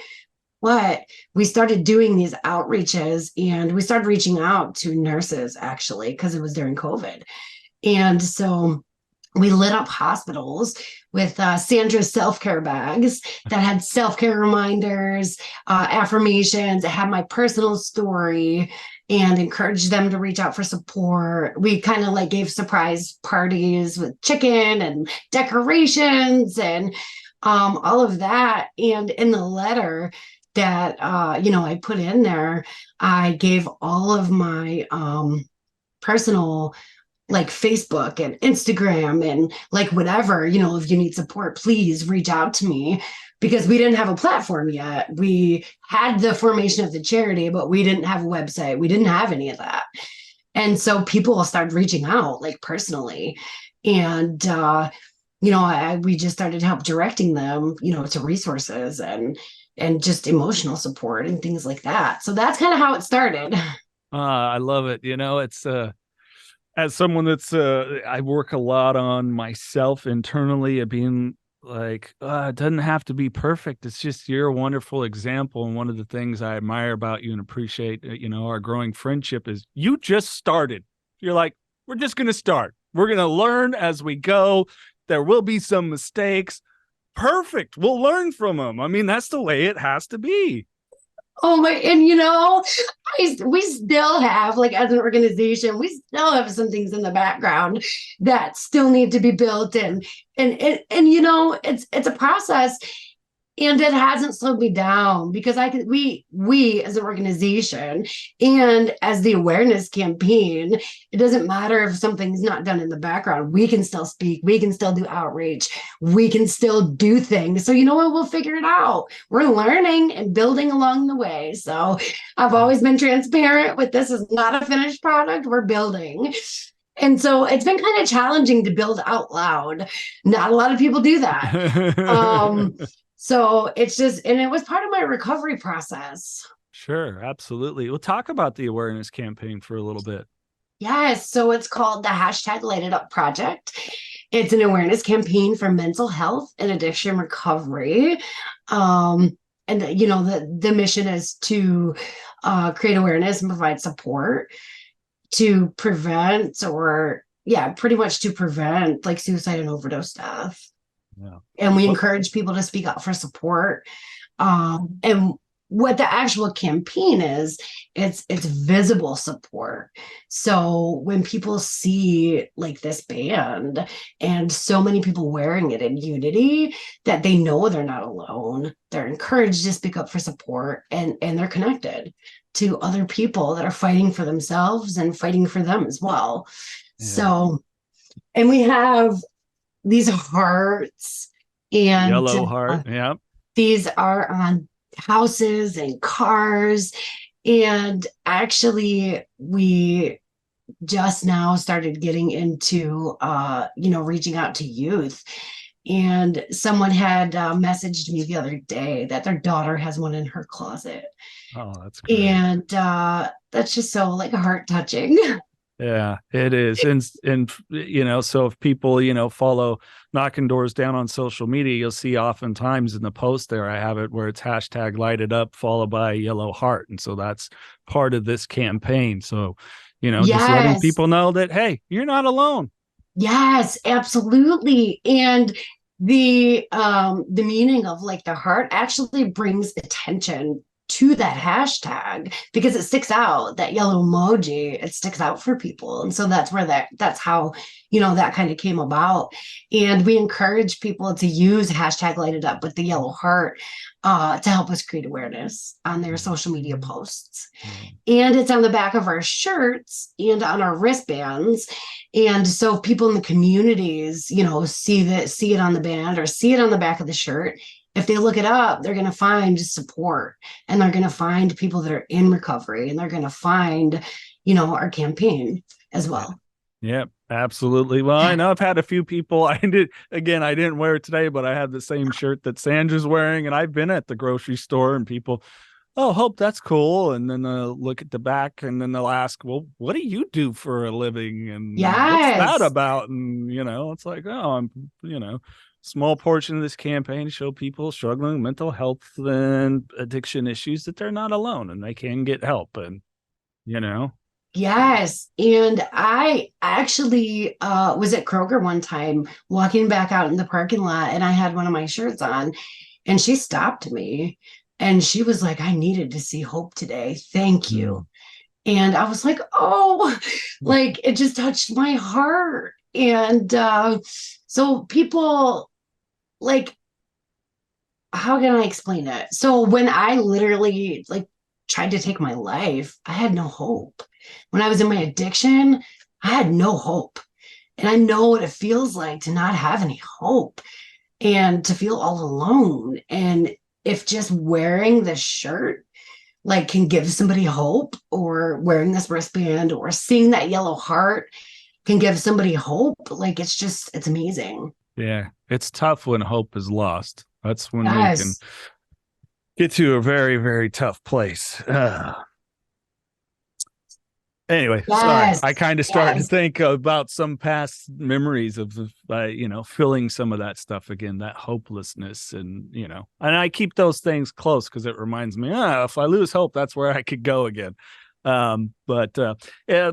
But we started doing these outreaches, and we started reaching out to nurses actually, because it was during COVID. And so we lit up hospitals with Sandra's self-care bags that had self-care reminders, affirmations. It had my personal story and encouraged them to reach out for support. We kind of like gave surprise parties with chicken and decorations and all of that. And in the letter, that, I put in there. I gave all of my personal, like Facebook and Instagram and like whatever, if you need support, please reach out to me, because we didn't have a platform yet. We had the formation of the charity, but we didn't have a website. We didn't have any of that. And so people started reaching out like personally. And, we just started help directing them, to resources and just emotional support and things like that. So that's kind of how it started. I love it. It's as someone that's I work a lot on myself internally of being like, it doesn't have to be perfect. It's just you're a wonderful example. And one of the things I admire about you and appreciate, our growing friendship is you just started. You're like, we're just going to start. We're going to learn as we go. There will be some mistakes. Perfect. We'll learn from them. I mean, that's the way it has to be. Oh my, and we still have, like, as an organization, we still have some things in the background that still need to be built, and it's a process, and it hasn't slowed me down, because we as an organization and as the awareness campaign, it doesn't matter if something's not done in the background. We can still speak, we can still do outreach, we can still do things. So we'll figure it out. We're learning and building along the way. So I've always been transparent with, this is not a finished product, we're building. And so it's been kind of challenging to build out loud. Not a lot of people do that. So it's just, and it was part of my recovery process. Sure, absolutely. We'll talk about the awareness campaign for a little bit. Yes. So it's called the #Lightitup Project. It's an awareness campaign for mental health and addiction recovery. And the mission is to create awareness and provide support to prevent, pretty much to prevent, like, suicide and overdose death. Yeah. And we encourage people to speak out for support. And what the actual campaign is, it's visible support. So when people see, like, this band and so many people wearing it in unity, that they know they're not alone. They're encouraged to speak up for support, and they're connected to other people that are fighting for themselves and fighting for them as well. Yeah. So, and we have these hearts, and yellow heart. Yeah. These are on houses and cars. And actually, we just now started getting into, reaching out to youth. And someone had messaged me the other day that their daughter has one in her closet. Oh, that's great. And that's just so, like, heart touching. Yeah, it is. And so if people, follow Knockin Doorz Down on social media, you'll see oftentimes in the post there, I have it where it's #LightitUp followed by a yellow heart. And so that's part of this campaign. So, Yes. Just letting people know that, hey, you're not alone. Yes, absolutely. And the meaning of, like, the heart actually brings attention to that hashtag, because it sticks out. That yellow emoji, it sticks out for people. And so that's how that kind of came about. And we encourage people to use #LightitUp with the yellow heart to help us create awareness on their social media posts. And it's on the back of our shirts and on our wristbands. And so if people in the communities, see it on the band or see it on the back of the shirt, if they look it up, they're going to find support, and they're going to find people that are in recovery, and they're going to find, our campaign as well. Yep, absolutely. Well, I know I've had a few people, I didn't wear it today, but I had the same shirt that Sandra's wearing, and I've been at the grocery store and people, oh, Hope, that's cool. And then they'll look at the back, and then they'll ask, well, what do you do for a living? And Yes. What's that about? And, it's like, oh, I'm, small portion of this campaign to show people struggling with mental health and addiction issues that they're not alone, and they can get help. And, Yes. And I actually was at Kroger one time walking back out in the parking lot, and I had one of my shirts on, and she stopped me, and she was like, I needed to see Hope today. Thank you. And I was like, oh, like, it just touched my heart. And so people, like, how can I explain it? So when I literally like tried to take my life, I had no hope. When I was in my addiction, I had no hope. And I know what it feels like to not have any hope and to feel all alone. And if just wearing this shirt like can give somebody hope, or wearing this wristband or seeing that yellow heart can give somebody hope, like it's amazing. Yeah. It's tough when hope is lost. That's when we can Yes. get to a very, very tough place. Anyway, sorry. Yes. I kind of started to Yes. think about some past memories of, feeling some of that stuff again, that hopelessness. And I keep those things close because it reminds me, if I lose hope, that's where I could go again. But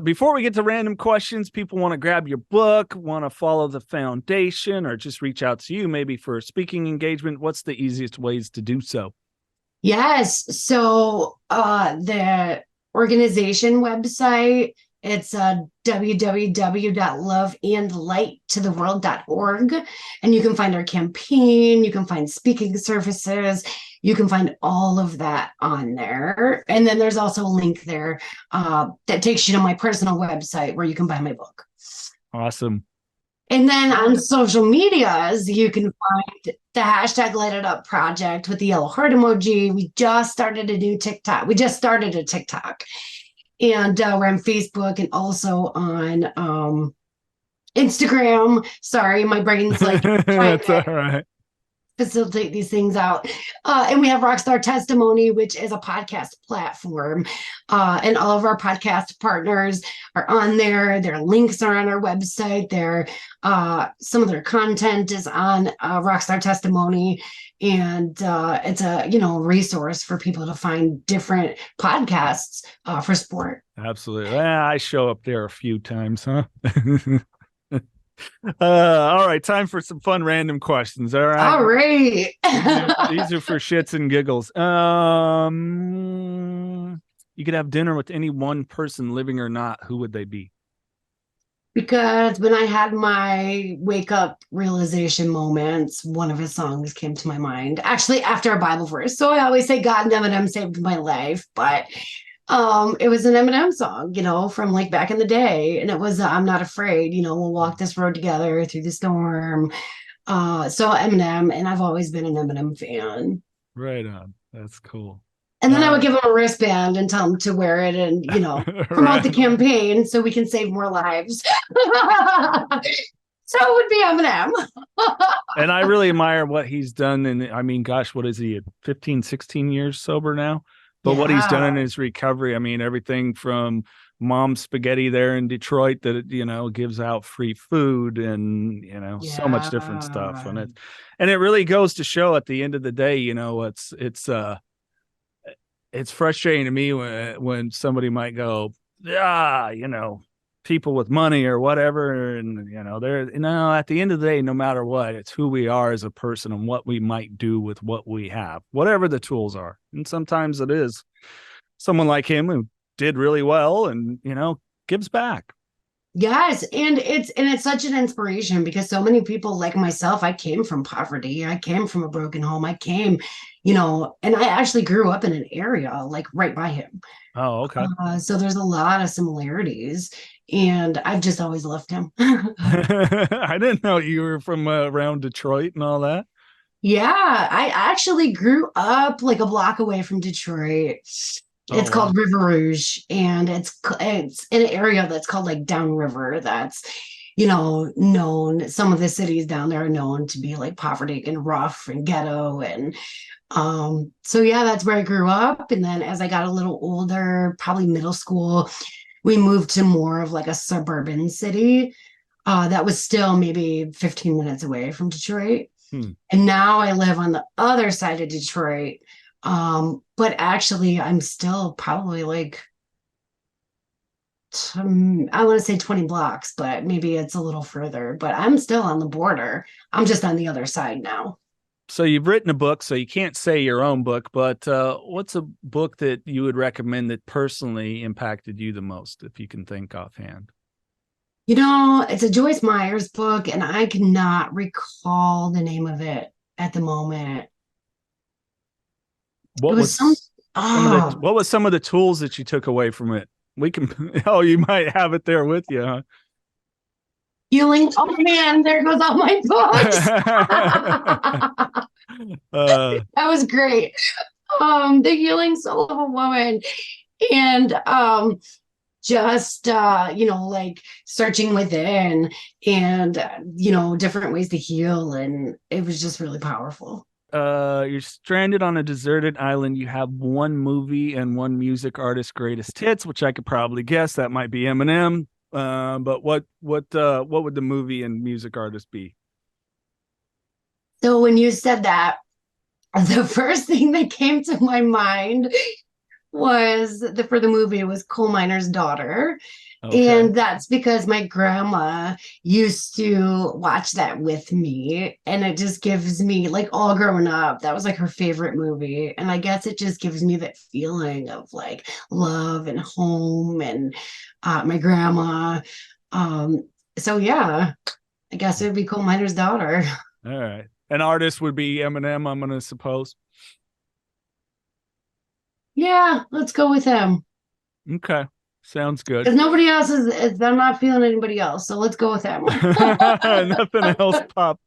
before we get to random questions, people want to grab your book, want to follow the foundation, or just reach out to you maybe for a speaking engagement. What's the easiest ways to do so? Yes. So the organization website, it's www.loveandlighttotheworld.org. And you can find our campaign, you can find speaking services, you can find all of that on there. And then there's also a link there that takes you to my personal website where you can buy my book. Awesome. And then on social medias, you can find the hashtag Light It Up Project with the yellow heart emoji. We just started a new TikTok. We just started a TikTok. And we're on Facebook and also on Instagram. Sorry, my brain's like trying That's all to right. facilitate these things out. And we have Rockstar Testimony, which is a podcast platform. And all of our podcast partners are on there. Their links are on our website. Some of their content is on Rockstar Testimony. And it's a resource for people to find different podcasts for sport. Absolutely. I show up there a few times, huh? All right, time for some fun random questions. All right. All right. These are for shits and giggles. You could have dinner with any one person, living or not. Who would they be? Because when I had my wake up realization moments, one of his songs came to my mind. Actually, after a Bible verse. So I always say God and Eminem saved my life, but it was an Eminem song, from like back in the day. And it was I'm Not Afraid, we'll walk this road together through the storm. So Eminem, and I've always been an Eminem fan. Right on. That's cool. And then I would give him a wristband and tell him to wear it and, promote the campaign so we can save more lives. So it would be Eminem. And I really admire what he's done. And I mean, gosh, what is he, 15, 16 years sober now? But what he's done in his recovery, I mean, everything from Mom's Spaghetti there in Detroit that, gives out free food and, so much different stuff. And it really goes to show at the end of the day, it's frustrating to me when somebody might go, people with money or whatever. And, at the end of the day, no matter what, it's who we are as a person and what we might do with what we have, whatever the tools are. And sometimes it is someone like him who did really well and, gives back. Yes. And it's such an inspiration because so many people like myself, I came from poverty. I came from a broken home. I came, and I actually grew up in an area like right by him. Oh, okay. So there's a lot of similarities and I've just always loved him. I didn't know you were from around Detroit and all that. Yeah, I actually grew up like a block away from Detroit. It's called River Rouge, and it's in an area that's called like Downriver. That's known. Some of the cities down there are known to be like poverty and rough and ghetto, and so yeah, that's where I grew up. And then as I got a little older, probably middle school, we moved to more of like a suburban city that was still maybe 15 minutes away from Detroit. And now I live on the other side of Detroit. But actually I'm still probably like, I want to say 20 blocks, but maybe it's a little further, but I'm still on the border. I'm just on the other side now. So you've written a book, so you can't say your own book, but what's a book that you would recommend that personally impacted you the most, if you can think offhand? It's a Joyce Meyer's book, and I cannot recall the name of it at the moment. What It was some what was some of the tools that you took away from it? We can, oh, you might have it there with you, huh? healing. Oh man, there goes all my books. That was great. The healing soul of a woman, and just like searching within, and different ways to heal, and it was just really powerful. You're stranded on a deserted island. You have one movie and one music artist greatest hits, which I could probably guess that might be Eminem. But what would the movie and music artist be? So when you said that, the first thing that came to my mind was for the movie was Coal Miner's Daughter. Okay. And that's because my grandma used to watch that with me. And it just gives me, like, all growing up, that was like her favorite movie. And I guess it just gives me that feeling of like love and home and my grandma. So yeah, I guess it would be Coal Miner's Daughter. All right. An artist would be Eminem, I'm going to suppose. Yeah, let's go with him. Okay. Sounds good. Because nobody else I'm not feeling anybody else. So let's go with him. Nothing else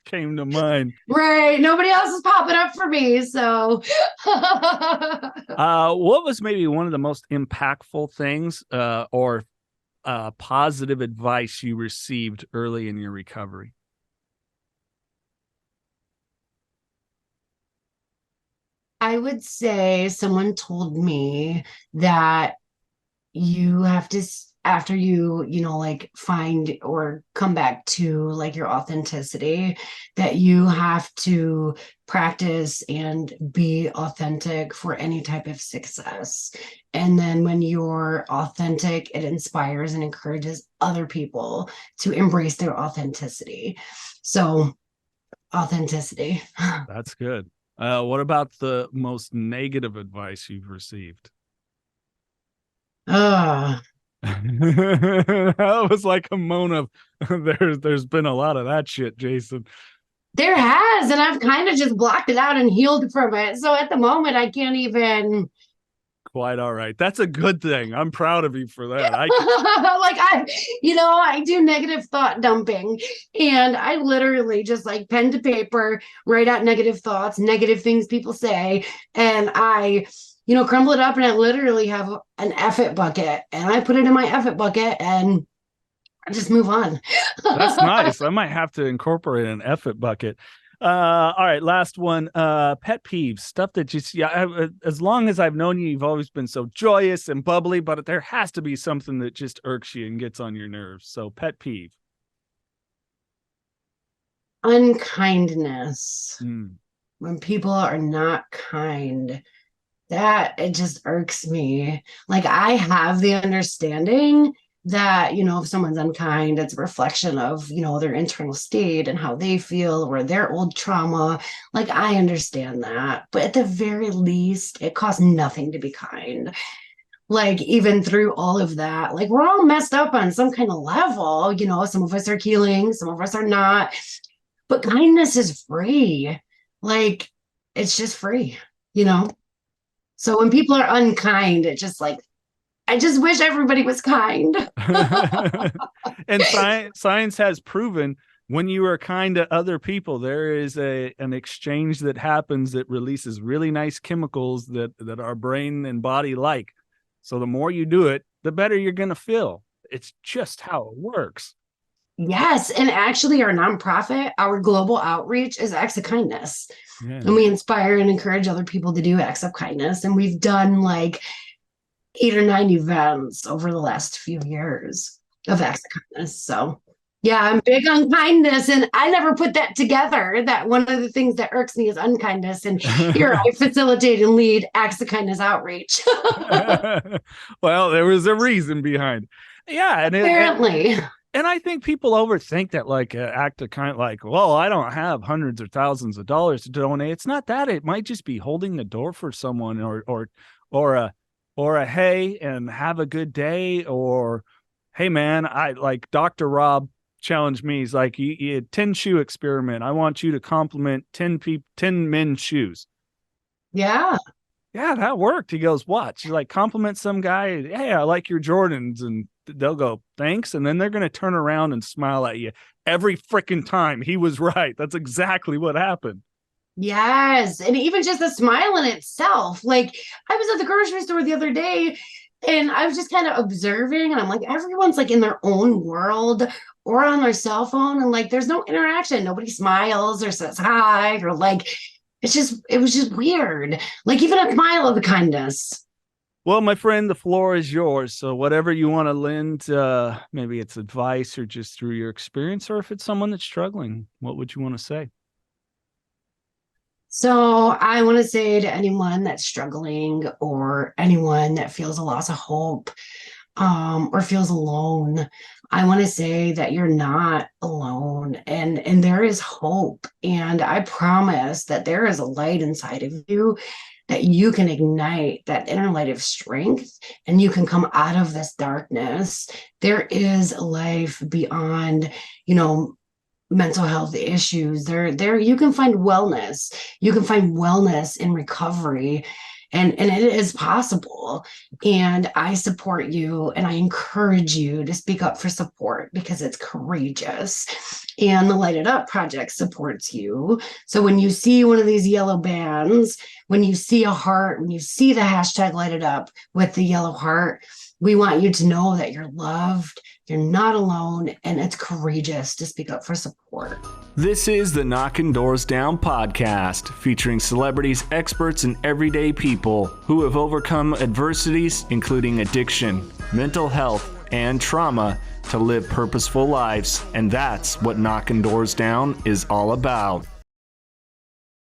came to mind. Right. Nobody else is popping up for me. So what was maybe one of the most impactful things or positive advice you received early in your recovery? I would say someone told me that you have to, after you like find or come back to like your authenticity, that you have to practice and be authentic for any type of success. And then when you're authentic, it inspires and encourages other people to embrace their authenticity. So authenticity. That's good. What about the most negative advice you've received? Ah. That was like a moan of there's been a lot of that shit, Jason. There has, and I've kind of just blocked it out and healed from it. So at the moment, I can't even. Quite all right. That's a good thing. I'm proud of you for that. I do negative thought dumping, and I literally just like pen to paper, write out negative thoughts, negative things people say, and I crumble it up, and I literally have an F it bucket, and I put it in my F it bucket, and I just move on. That's nice. I might have to incorporate an F it bucket. All right, last one. Pet peeves, stuff that just, as long as I've known you, you've always been so joyous and bubbly, but there has to be something that just irks you and gets on your nerves. So pet peeve. Unkindness. When people are not kind, that it just irks me. Like, I have the understanding that, if someone's unkind, it's a reflection of, their internal state and how they feel or their old trauma. Like, I understand that. But at the very least, it costs nothing to be kind. Like, even through all of that, like, we're all messed up on some kind of level. Some of us are healing, some of us are not. But kindness is free. Like, it's just free, So when people are unkind, it's just like, I just wish everybody was kind. And science has proven when you are kind to other people, there is an exchange that happens that releases really nice chemicals that our brain and body like. So the more you do it, the better you're going to feel. It's just how it works. Yes. And actually, our nonprofit, our global outreach is acts of kindness. Yeah. And we inspire and encourage other people to do acts of kindness. And we've done like 8 or 9 events over the last few years of acts of kindness. So yeah, I'm big on kindness, and I never put that together, that one of the things that irks me is unkindness. And here I facilitate and lead acts of kindness outreach. Well, there was a reason behind. Yeah. And apparently. And I think people overthink that, like, act of kind, like, well, I don't have hundreds or thousands of dollars to donate. It's not that. It might just be holding the door for someone or a hey, and have a good day, or hey man, I like Dr. Rob challenged me. He's like, you 10 shoe experiment. I want you to compliment 10 men's shoes. Yeah. yeah, that worked. He goes, what? She like compliment some guy. Hey, I like your Jordans. And they'll go, thanks. And then they're going to turn around and smile at you every freaking time. He was right. That's exactly what happened. Yes. And even just the smile in itself. Like I was at the grocery store the other day and I was just kind of observing and I'm like, everyone's like in their own world or on their cell phone. And like, there's no interaction. Nobody smiles or says hi or like, it was just weird. Like even a smile of the kindness. Well, my friend, the floor is yours. So whatever you want to lend, maybe it's advice or just through your experience, or if it's someone that's struggling, what would you want to say? So I want to say to anyone that's struggling or anyone that feels a loss of hope or feels alone, I want to say that you're not alone and there is hope. And I promise that there is a light inside of you that you can ignite that inner light of strength and you can come out of this darkness. There is a life beyond, mental health issues. There you can find wellness. You can find wellness in recovery. And it is possible. And I support you and I encourage you to speak up for support because it's courageous. And the Light It Up Project supports you. So when you see one of these yellow bands, when you see a heart, when you see the hashtag Light It Up with the yellow heart, we want you to know that you're loved, you're not alone, and it's courageous to speak up for support. This is the Knockin Doorz Down podcast, featuring celebrities, experts, and everyday people who have overcome adversities, including addiction, mental health, and trauma, to live purposeful lives. And that's what Knockin Doorz Down is all about.